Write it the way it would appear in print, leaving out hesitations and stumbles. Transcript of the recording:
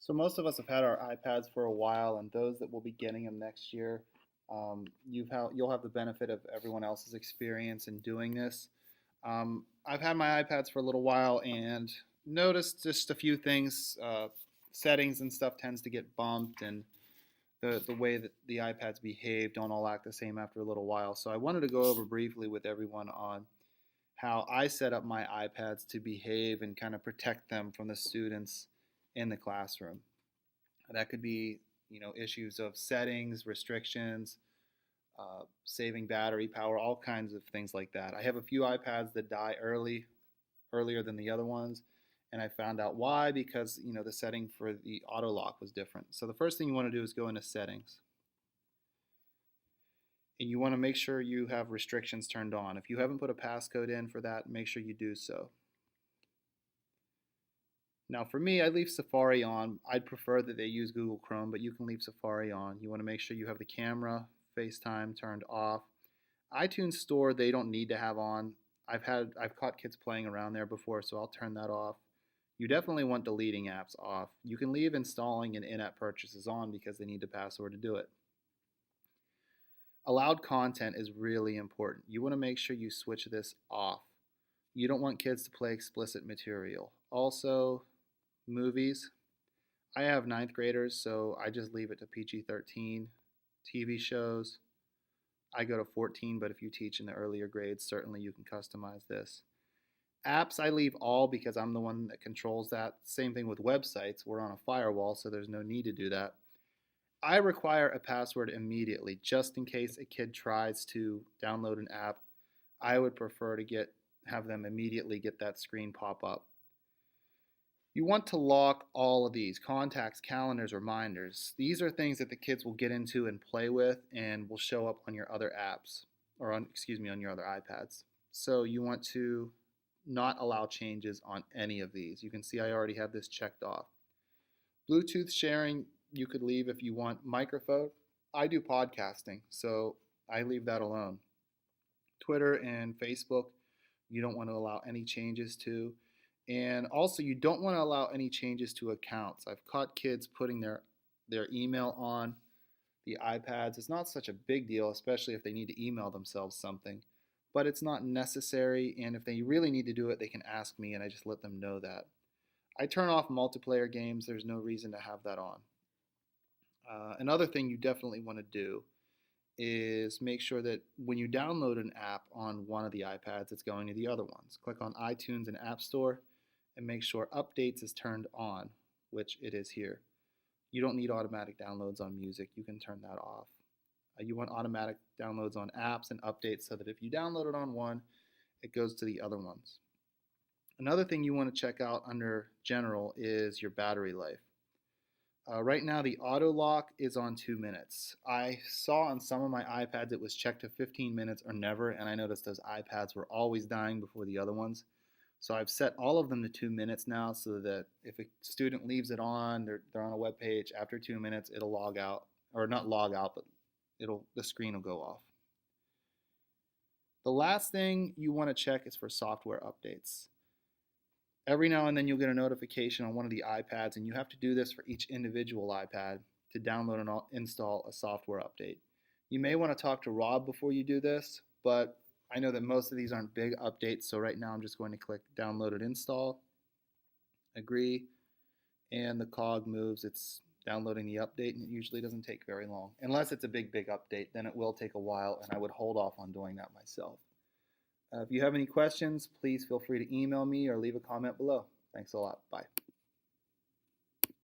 So most of us have had our iPads for a while, and those that will be getting them next year, you'll have the benefit of everyone else's experience in doing this. I've had my iPads for a little while and noticed just a few things. Settings and stuff tends to get bumped, and the way that the iPads behave don't all act the same after a little while. So I wanted to go over briefly with everyone on how I set up my iPads to behave and kind of protect them from the students in the classroom. That could be, issues of settings, restrictions, saving battery power, all kinds of things like that. I have a few iPads that die earlier than the other ones, and I found out why because the setting for the auto lock was different. So the first thing you want to do is go into settings, and you want to make sure you have restrictions turned on. If you haven't put a passcode in for that, make sure you do so. Now for me, I leave Safari on. I'd prefer that they use Google Chrome, but you can leave Safari on. You want to make sure you have the camera, FaceTime turned off. iTunes Store, they don't need to have on. I've caught kids playing around there before, so I'll turn that off. You definitely want deleting apps off. You can leave installing and in-app purchases on because they need the password to do it. Allowed content is really important. You want to make sure you switch this off. You don't want kids to play explicit material. Also, movies. I have ninth graders, so I just leave it to PG-13. TV shows, I go to 14, but if you teach in the earlier grades, certainly you can customize this. Apps, I leave all because I'm the one that controls that. Same thing with websites. We're on a firewall, so there's no need to do that. I require a password immediately, just in case a kid tries to download an app. I would prefer to have them immediately get that screen pop up. You want to lock all of these: contacts, calendars, reminders. These are things that the kids will get into and play with and will show up on your other apps, or on your other iPads. So you want to not allow changes on any of these. You can see I already have this checked off. Bluetooth sharing, you could leave if you want. Microphone, I do podcasting, so I leave that alone. Twitter and Facebook, you don't want to allow any changes to. And also, you don't want to allow any changes to accounts. I've caught kids putting their email on the iPads. It's not such a big deal, especially if they need to email themselves something. But it's not necessary, and if they really need to do it, they can ask me, and I just let them know that. I turn off multiplayer games. There's no reason to have that on. Another thing you definitely want to do is make sure that when you download an app on one of the iPads, it's going to the other ones. Click on iTunes and App Store, and make sure updates is turned on, which it is here. You don't need automatic downloads on music. You can turn that off. You want automatic downloads on apps and updates so that if you download it on one, it goes to the other ones. Another thing you want to check out under General is your battery life. Right now the auto lock is on 2 minutes. I saw on some of my iPads it was checked to 15 minutes or never, and I noticed those iPads were always dying before the other ones. So I've set all of them to 2 minutes now so that if a student leaves it on, they're on a web page, after 2 minutes it'll log out, or not log out, but the screen will go off. The last thing you want to check is for software updates. Every now and then you'll get a notification on one of the iPads, and you have to do this for each individual iPad to download and install a software update. You may want to talk to Rob before you do this, but I know that most of these aren't big updates, so right now I'm just going to click download and install, agree, and the cog moves. It's downloading the update, and it usually doesn't take very long. Unless it's a big update, then it will take a while, and I would hold off on doing that myself. If you have any questions, please feel free to email me or leave a comment below. Thanks a lot. Bye.